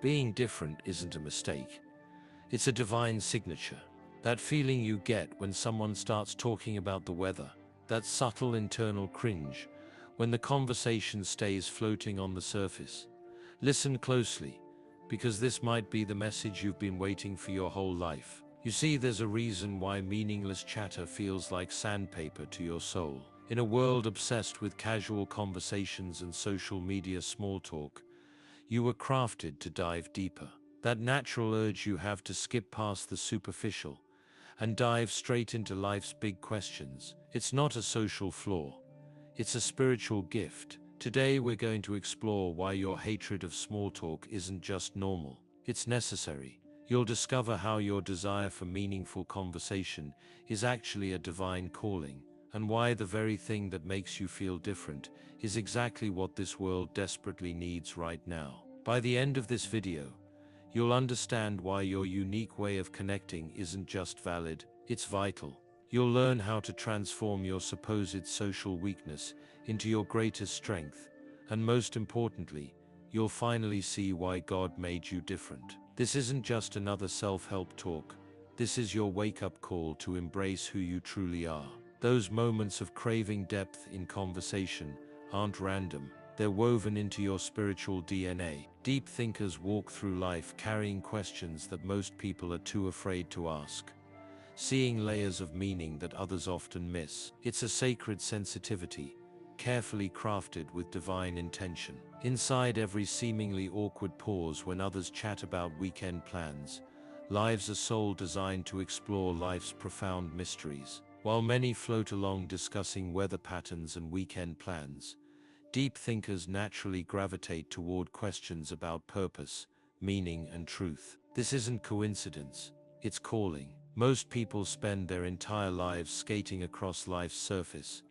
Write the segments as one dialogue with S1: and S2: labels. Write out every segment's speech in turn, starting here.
S1: Being different isn't a mistake. It's a divine signature. That feeling you get when someone starts talking about the weather, that subtle internal cringe, when the conversation stays floating on the surface. Listen closely, because this might be the message you've been waiting for your whole life. You see, there's a reason why meaningless chatter feels like sandpaper to your soul. In a world obsessed with casual conversations and social media small talk, you were crafted to dive deeper. That natural urge you have to skip past the superficial and dive straight into life's big questions. It's not a social flaw. It's a spiritual gift. Today we're going to explore why your hatred of small talk isn't just normal. It's necessary. You'll discover how your desire for meaningful conversation is actually a divine calling, and why the very thing that makes you feel different is exactly what this world desperately needs right now. By the end of this video, you'll understand why your unique way of connecting isn't just valid, it's vital. You'll learn how to transform your supposed social weakness into your greatest strength, and most importantly, you'll finally see why God made you different. This isn't just another self-help talk. This is your wake-up call to embrace who you truly are. Those moments of craving depth in conversation aren't random. They're woven into your spiritual DNA. Deep thinkers walk through life carrying questions that most people are too afraid to ask, seeing layers of meaning that others often miss. It's a sacred sensitivity, carefully crafted with divine intention. Inside every seemingly awkward pause when others chat about weekend plans, lives a soul designed to explore life's profound mysteries. While many float along discussing weather patterns and weekend plans, deep thinkers naturally gravitate toward questions about purpose, meaning, and truth. This isn't coincidence, it's calling. Most people spend their entire lives skating across life's surface,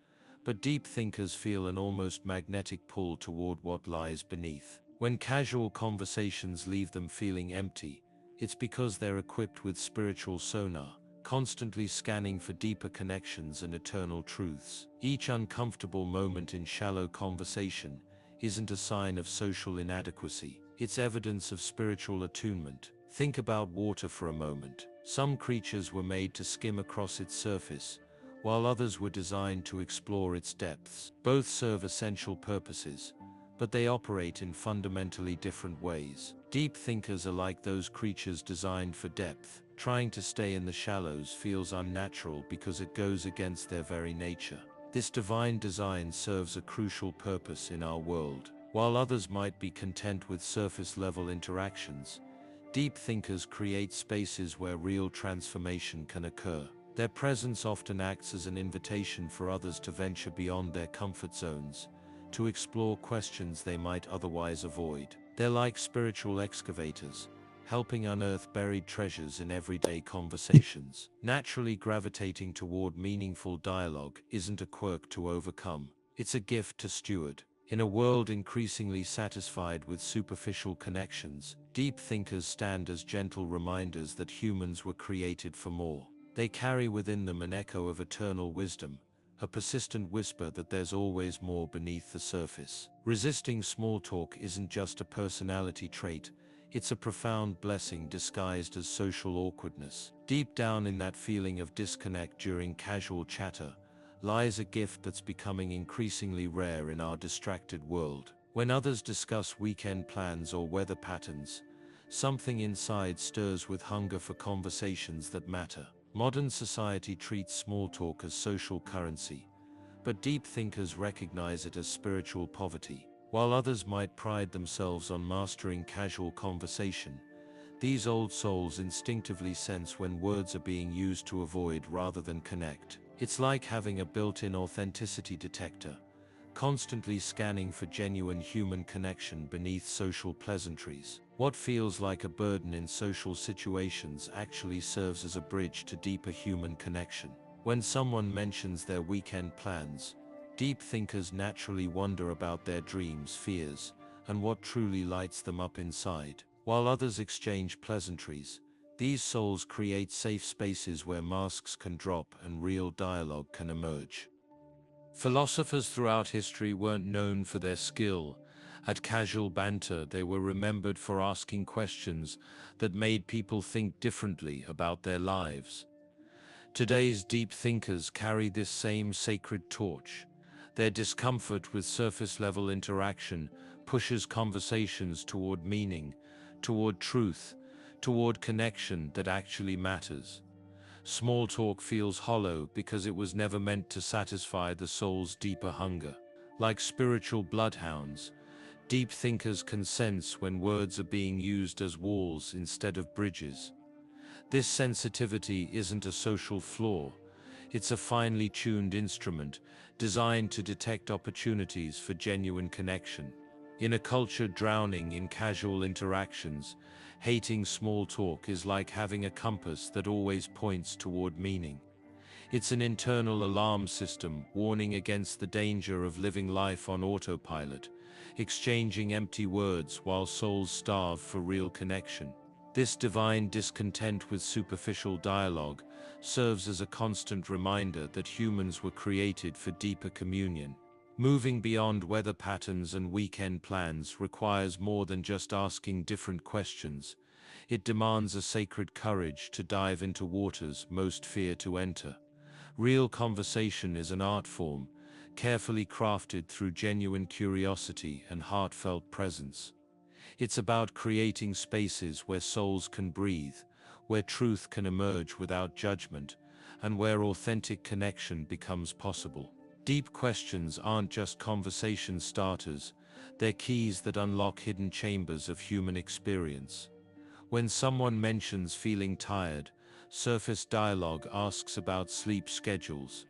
S1: but deep thinkers feel an almost magnetic pull toward what lies beneath. When casual conversations leave them feeling empty, it's because they're equipped with spiritual sonar, constantly scanning for deeper connections and eternal truths. Each uncomfortable moment in shallow conversation isn't a sign of social inadequacy, it's evidence of spiritual attunement. Think about water for a moment. Some creatures were made to skim across its surface, while others were designed to explore its depths. Both serve essential purposes, but they operate in fundamentally different ways. Deep thinkers are like those creatures designed for depth. Trying to stay in the shallows feels unnatural because it goes against their very nature. This divine design serves a crucial purpose in our world. While others might be content with surface-level interactions, deep thinkers create spaces where real transformation can occur. Their presence often acts as an invitation for others to venture beyond their comfort zones, to explore questions they might otherwise avoid. They're like spiritual excavators, helping unearth buried treasures in everyday conversations. Naturally gravitating toward meaningful dialogue isn't a quirk to overcome, it's a gift to steward. In a world increasingly satisfied with superficial connections, deep thinkers stand as gentle reminders that humans were created for more. They carry within them an echo of eternal wisdom, a persistent whisper that there's always more beneath the surface. Resisting small talk isn't just a personality trait, it's a profound blessing disguised as social awkwardness. Deep down in that feeling of disconnect during casual chatter lies a gift that's becoming increasingly rare in our distracted world. When others discuss weekend plans or weather patterns, something inside stirs with hunger for conversations that matter. Modern society treats small talk as social currency, but deep thinkers recognize it as spiritual poverty. While others might pride themselves on mastering casual conversation, these old souls instinctively sense when words are being used to avoid rather than connect. It's like having a built-in authenticity detector, constantly scanning for genuine human connection beneath social pleasantries. What feels like a burden in social situations actually serves as a bridge to deeper human connection. When someone mentions their weekend plans, deep thinkers naturally wonder about their dreams, fears, and what truly lights them up inside. While others exchange pleasantries, these souls create safe spaces where masks can drop and real dialogue can emerge. Philosophers throughout history weren't known for their skill At casual banter, they were remembered for asking questions that made people think differently about their lives. Today's deep thinkers carry this same sacred torch. Their discomfort with surface-level interaction pushes conversations toward meaning, toward truth, toward connection that actually matters. Small talk feels hollow because it was never meant to satisfy the soul's deeper hunger. Like spiritual bloodhounds, deep thinkers can sense when words are being used as walls instead of bridges. This sensitivity isn't a social flaw, it's a finely tuned instrument designed to detect opportunities for genuine connection. In a culture drowning in casual interactions, hating small talk is like having a compass that always points toward meaning. It's an internal alarm system warning against the danger of living life on autopilot, exchanging empty words while souls starve for real connection. This divine discontent with superficial dialogue serves as a constant reminder that humans were created for deeper communion. Moving beyond weather patterns and weekend plans requires more than just asking different questions. It demands a sacred courage to dive into waters most fear to enter. Real conversation is an art form, carefully crafted through genuine curiosity and heartfelt presence. It's about creating spaces where souls can breathe, where truth can emerge without judgment, and where authentic connection becomes possible. Deep questions aren't just conversation starters, they're keys that unlock hidden chambers of human experience. When someone mentions feeling tired, surface dialogue asks about sleep schedules.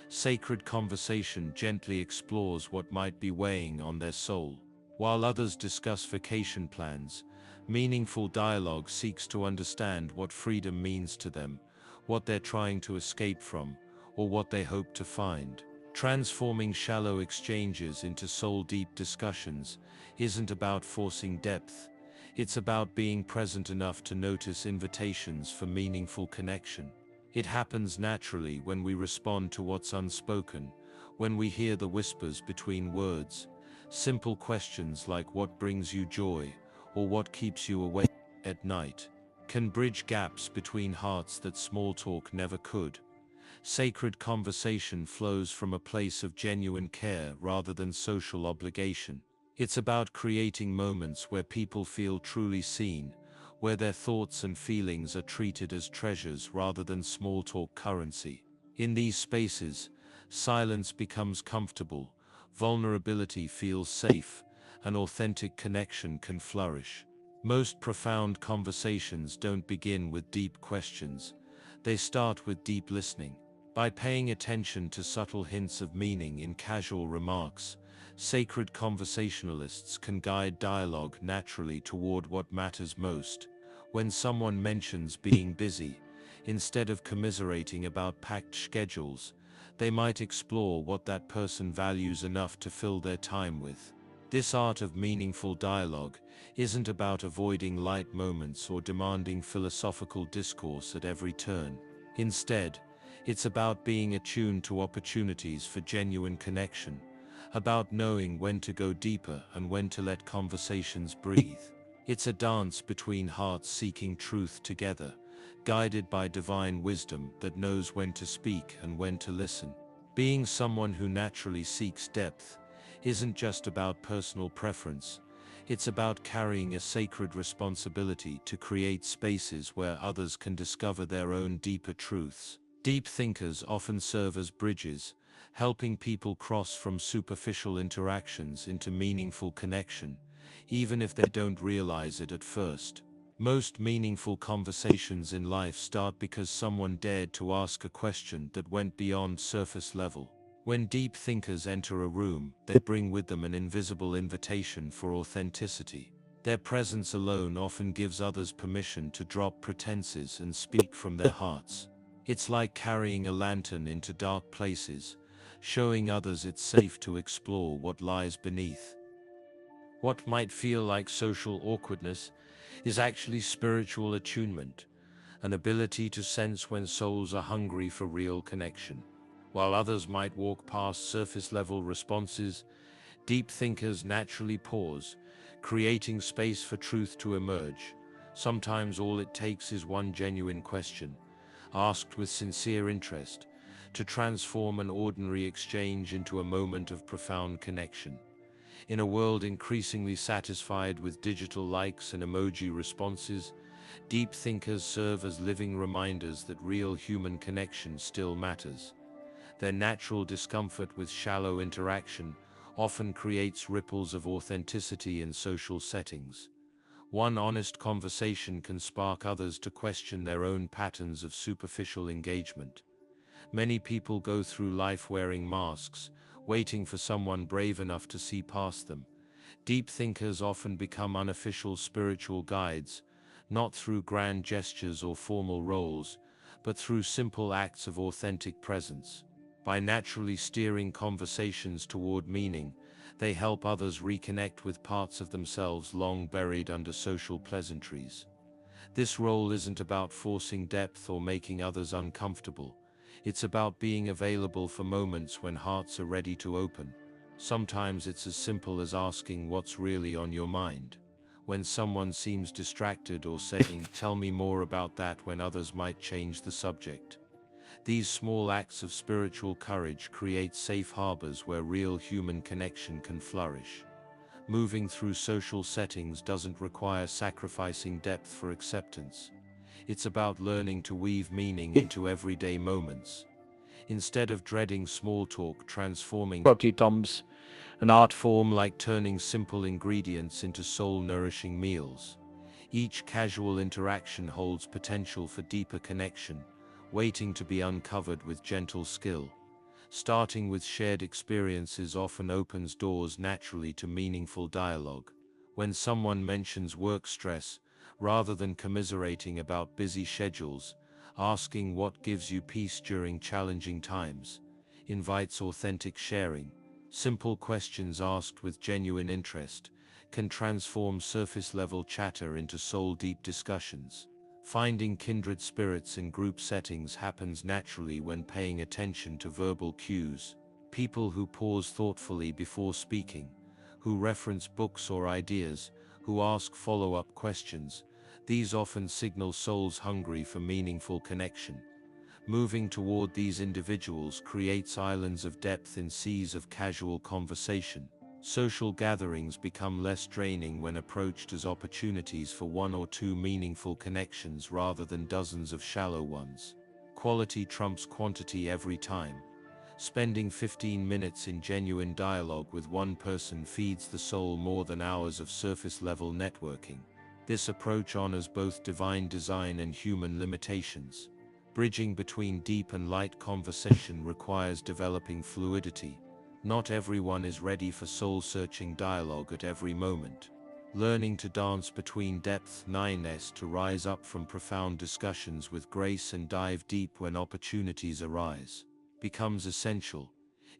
S1: Sacred conversation gently explores what might be weighing on their soul. While others discuss vacation plans, meaningful dialogue seeks to understand what freedom means to them, what they're trying to escape from, or what they hope to find. Transforming shallow exchanges into soul-deep discussions isn't about forcing depth, it's about being present enough to notice invitations for meaningful connection. It happens naturally when we respond to what's unspoken, when we hear the whispers between words. Simple questions like what brings you joy, or what keeps you awake at night, can bridge gaps between hearts that small talk never could. Sacred conversation flows from a place of genuine care rather than social obligation. It's about creating moments where people feel truly seen, where their thoughts and feelings are treated as treasures rather than small talk currency. In these spaces, silence becomes comfortable, vulnerability feels safe, and authentic connection can flourish. Most profound conversations don't begin with deep questions, they start with deep listening. By paying attention to subtle hints of meaning in casual remarks, sacred conversationalists can guide dialogue naturally toward what matters most. When someone mentions being busy, instead of commiserating about packed schedules, they might explore what that person values enough to fill their time with. This art of meaningful dialogue isn't about avoiding light moments or demanding philosophical discourse at every turn. Instead, it's about being attuned to opportunities for genuine connection, about knowing when to go deeper and when to let conversations breathe. It's a dance between hearts seeking truth together, guided by divine wisdom that knows when to speak and when to listen. Being someone who naturally seeks depth isn't just about personal preference, it's about carrying a sacred responsibility to create spaces where others can discover their own deeper truths. Deep thinkers often serve as bridges, helping people cross from superficial interactions into meaningful connection, even if they don't realize it at first. Most meaningful conversations in life start because someone dared to ask a question that went beyond surface level. When deep thinkers enter a room, they bring with them an invisible invitation for authenticity. Their presence alone often gives others permission to drop pretenses and speak from their hearts. It's like carrying a lantern into dark places, showing others it's safe to explore what lies beneath. What might feel like social awkwardness is actually spiritual attunement, an ability to sense when souls are hungry for real connection. While others might walk past surface-level responses, Deep thinkers naturally pause, creating space for truth to emerge. Sometimes all it takes is one genuine question, asked with sincere interest, to transform an ordinary exchange into a moment of profound connection. In a world increasingly satisfied with digital likes and emoji responses, deep thinkers serve as living reminders that real human connection still matters. Their natural discomfort with shallow interaction often creates ripples of authenticity in social settings. One honest conversation can spark others to question their own patterns of superficial engagement. Many people go through life wearing masks, waiting for someone brave enough to see past them. Deep thinkers often become unofficial spiritual guides, not through grand gestures or formal roles, but through simple acts of authentic presence. By naturally steering conversations toward meaning, they help others reconnect with parts of themselves long buried under social pleasantries. This role isn't about forcing depth or making others uncomfortable. It's about being available for moments when hearts are ready to open. Sometimes it's as simple as asking what's really on your mind. When someone seems distracted, or saying, "Tell me more about that," when others might change the subject. These small acts of spiritual courage create safe harbors where real human connection can flourish. Moving through social settings doesn't require sacrificing depth for acceptance. It's about learning to weave meaning into everyday moments. Instead of dreading small talk, transforming
S2: Property Tom's an art
S1: form like turning simple ingredients into soul-nourishing meals. Each casual interaction holds potential for deeper connection, waiting to be uncovered with gentle skill. Starting with shared experiences often opens doors naturally to meaningful dialogue. When someone mentions work stress, rather than commiserating about busy schedules, asking what gives you peace during challenging times, invites authentic sharing. Simple questions asked with genuine interest can transform surface-level chatter into soul-deep discussions. Finding kindred spirits in group settings happens naturally when paying attention to verbal cues. People who pause thoughtfully before speaking, who reference books or ideas, who ask follow-up questions, these often signal souls hungry for meaningful connection. Moving toward these individuals creates islands of depth in seas of casual conversation. Social gatherings become less draining when approached as opportunities for one or two meaningful connections rather than dozens of shallow ones. Quality trumps quantity every time. Spending 15 minutes in genuine dialogue with one person feeds the soul more than hours of surface-level networking. This approach honors both divine design and human limitations. Bridging between deep and light conversation requires developing fluidity. Not everyone is ready for soul-searching dialogue at every moment. Learning to dance between depth-ness to rise up from profound discussions with grace and dive deep when opportunities arise becomes essential.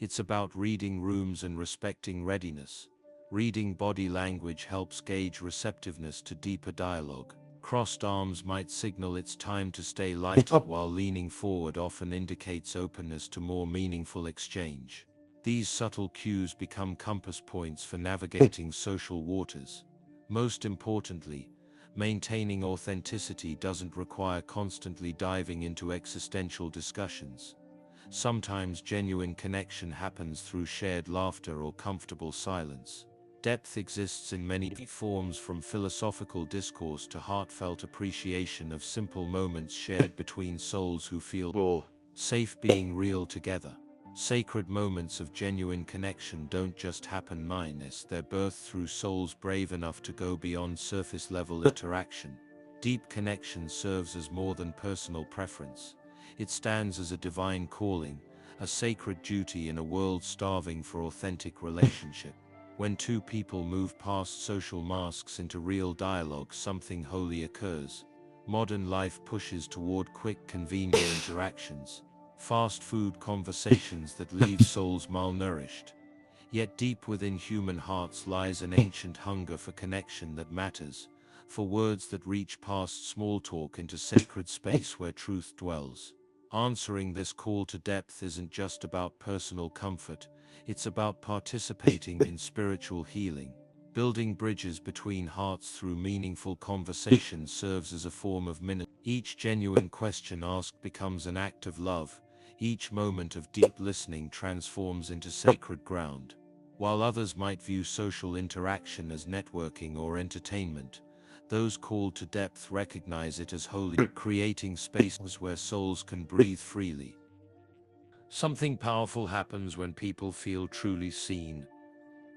S1: It's about reading rooms and respecting readiness. Reading body language helps gauge receptiveness to deeper dialogue. Crossed arms might signal it's time to stay light, while leaning forward often indicates openness to more meaningful exchange. These subtle cues become compass points for navigating social waters. Most importantly, maintaining authenticity doesn't require constantly diving into existential discussions. Sometimes genuine connection happens through shared laughter or comfortable silence. Depth exists in many forms, from philosophical discourse to heartfelt appreciation of simple moments shared between souls who feel safe being real together. Sacred moments of genuine connection don't just happen they're birthed through souls brave enough to go beyond surface-level interaction. Deep connection serves as more than personal preference. It stands as a divine calling, a sacred duty in a world starving for authentic relationship. When two people move past social masks into real dialogue, something holy occurs. Modern life pushes toward quick, convenient interactions, fast food conversations that leave souls malnourished. Yet deep within human hearts lies an ancient hunger for connection that matters, for words that reach past small talk into sacred space where truth dwells. Answering this call to depth isn't just about personal comfort, It's about participating in spiritual healing. Building bridges between hearts through meaningful conversation serves as a form of ministry. Each genuine question asked becomes an act of love. Each moment of deep listening transforms into sacred ground. While others might view social interaction as networking or entertainment, those called to depth recognize it as holy, creating spaces where souls can breathe freely. Something powerful happens when people feel truly seen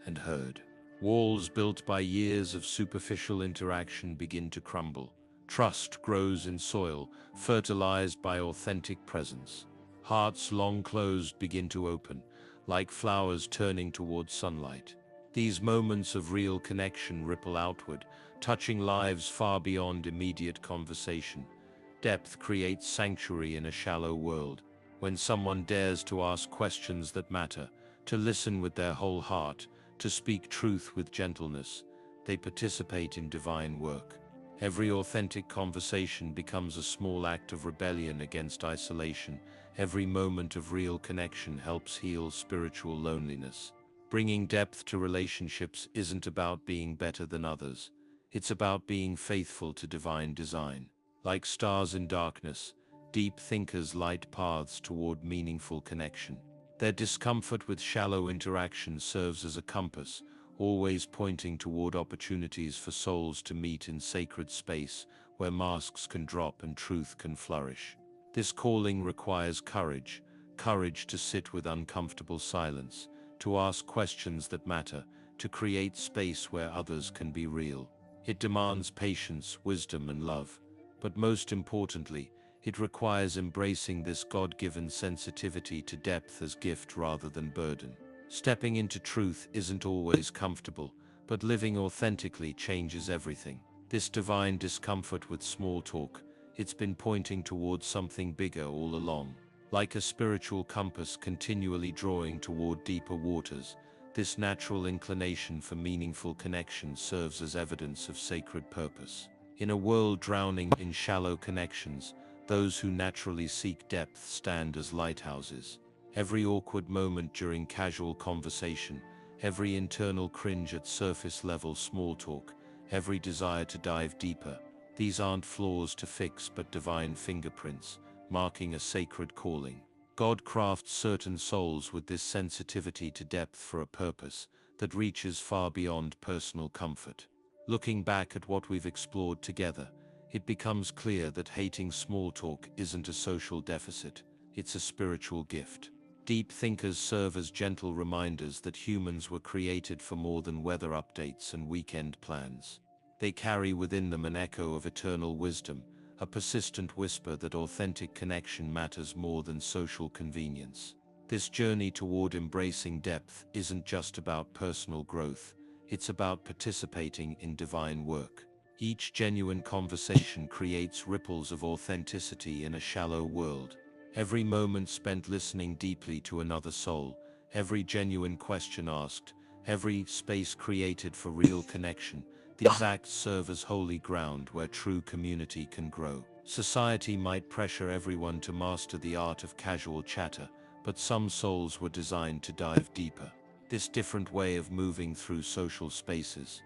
S1: and heard. Walls built by years of superficial interaction begin to crumble. Trust grows in soil, fertilized by authentic presence. Hearts long closed begin to open, like flowers turning toward sunlight. These moments of real connection ripple outward, touching lives far beyond immediate conversation. Depth creates sanctuary in a shallow world. When someone dares to ask questions that matter, to listen with their whole heart, to speak truth with gentleness, they participate in divine work. Every authentic conversation becomes a small act of rebellion against isolation. Every moment of real connection helps heal spiritual loneliness. Bringing depth to relationships isn't about being better than others. It's about being faithful to divine design. Like stars in darkness, deep thinkers light paths toward meaningful connection. Their discomfort with shallow interaction serves as a compass, always pointing toward opportunities for souls to meet in sacred space, where masks can drop and truth can flourish. This calling requires courage, courage to sit with uncomfortable silence, to ask questions that matter, to create space where others can be real. It demands patience, wisdom, and love. But most importantly, it requires embracing this God-given sensitivity to depth as gift rather than burden. Stepping into truth isn't always comfortable, but living authentically changes everything. This divine discomfort with small talk, it's been pointing towards something bigger all along. Like a spiritual compass continually drawing toward deeper waters, this natural inclination for meaningful connection serves as evidence of sacred purpose. In a world drowning in shallow connections, those who naturally seek depth stand as lighthouses. Every awkward moment during casual conversation, every internal cringe at surface-level small talk, every desire to dive deeper, these aren't flaws to fix but divine fingerprints, marking a sacred calling. God crafts certain souls with this sensitivity to depth for a purpose that reaches far beyond personal comfort. Looking back at what we've explored together, it becomes clear that hating small talk isn't a social deficit, it's a spiritual gift. Deep thinkers serve as gentle reminders that humans were created for more than weather updates and weekend plans. They carry within them an echo of eternal wisdom, a persistent whisper that authentic connection matters more than social convenience. This journey toward embracing depth isn't just about personal growth, it's about participating in divine work. Each genuine conversation creates ripples of authenticity in a shallow world. Every moment spent listening deeply to another soul, every genuine question asked, every space created for real connection, these acts serve as holy ground where true community can grow. Society might pressure everyone to master the art of casual chatter, but some souls were designed to dive deeper. This different way of moving through social spaces,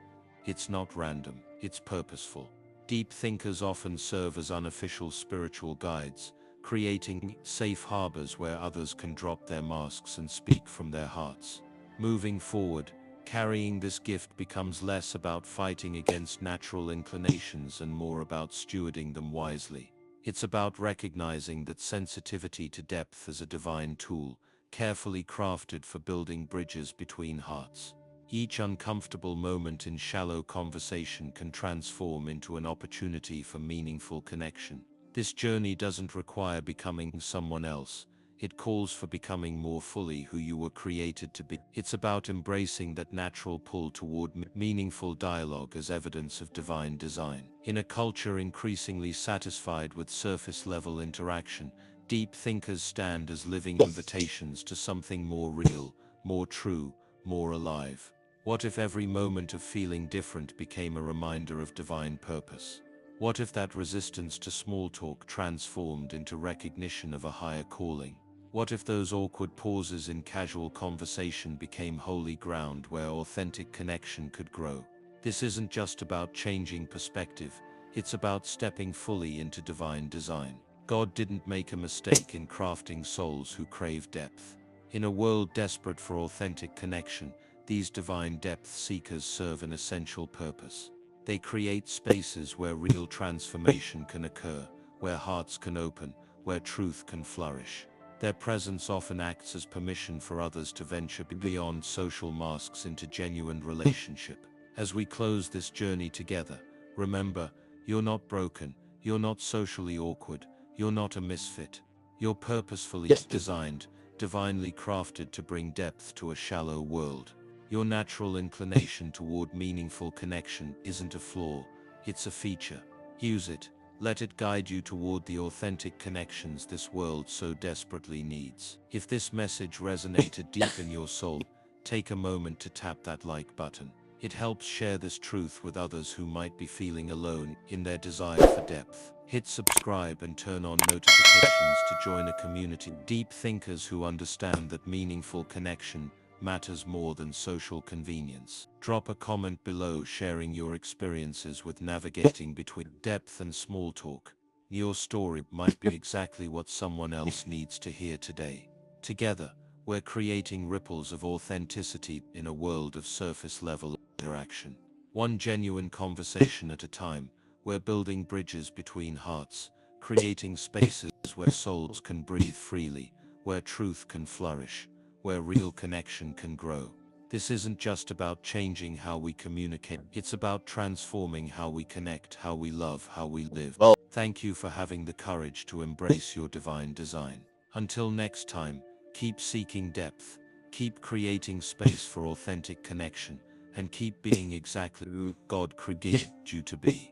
S1: it's not random, it's purposeful. Deep thinkers often serve as unofficial spiritual guides, creating safe harbors where others can drop their masks and speak from their hearts. Moving forward, carrying this gift becomes less about fighting against natural inclinations and more about stewarding them wisely. It's about recognizing that sensitivity to depth is a divine tool, carefully crafted for building bridges between hearts. Each uncomfortable moment in shallow conversation can transform into an opportunity for meaningful connection. This journey doesn't require becoming someone else. It calls for becoming more fully who you were created to be. It's about embracing that natural pull toward meaningful dialogue as evidence of divine design. In a culture increasingly satisfied with surface-level interaction, deep thinkers stand as living invitations to something more real, more true, more alive. What if every moment of feeling different became a reminder of divine purpose? What if that resistance to small talk transformed into recognition of a higher calling? What if those awkward pauses in casual conversation became holy ground where authentic connection could grow? This isn't just about changing perspective, it's about stepping fully into divine design. God didn't make a mistake in crafting souls who crave depth. In a world desperate for authentic connection, these divine depth seekers serve an essential purpose. They create spaces where real transformation can occur, where hearts can open, where truth can flourish. Their presence often acts as permission for others to venture beyond social masks into genuine relationship. As we close this journey together, remember, you're not broken, you're not socially awkward, you're not a misfit. You're purposefully designed, divinely crafted to bring depth to a shallow world. Your natural inclination toward meaningful connection isn't a flaw, it's a feature. Use it, let it guide you toward the authentic connections this world so desperately needs. If this message resonated deep in your soul, take a moment to tap that like button. It helps share this truth with others who might be feeling alone in their desire for depth. Hit subscribe and turn on notifications to join a community of deep thinkers who understand that meaningful connection matters more than social convenience. Drop a comment below sharing your experiences with navigating between depth and small talk. Your story might be exactly what someone else needs to hear today. Together, we're creating ripples of authenticity in a world of surface-level interaction. One genuine conversation at a time, we're building bridges between hearts, creating spaces where souls can breathe freely, where truth can flourish, where real connection can grow. This isn't just about changing how we communicate, it's about transforming how we connect, how we love, how we live. Thank you for having the courage to embrace your divine design. Until next time, keep seeking depth, keep creating space for authentic connection, and keep being exactly who God created you to be.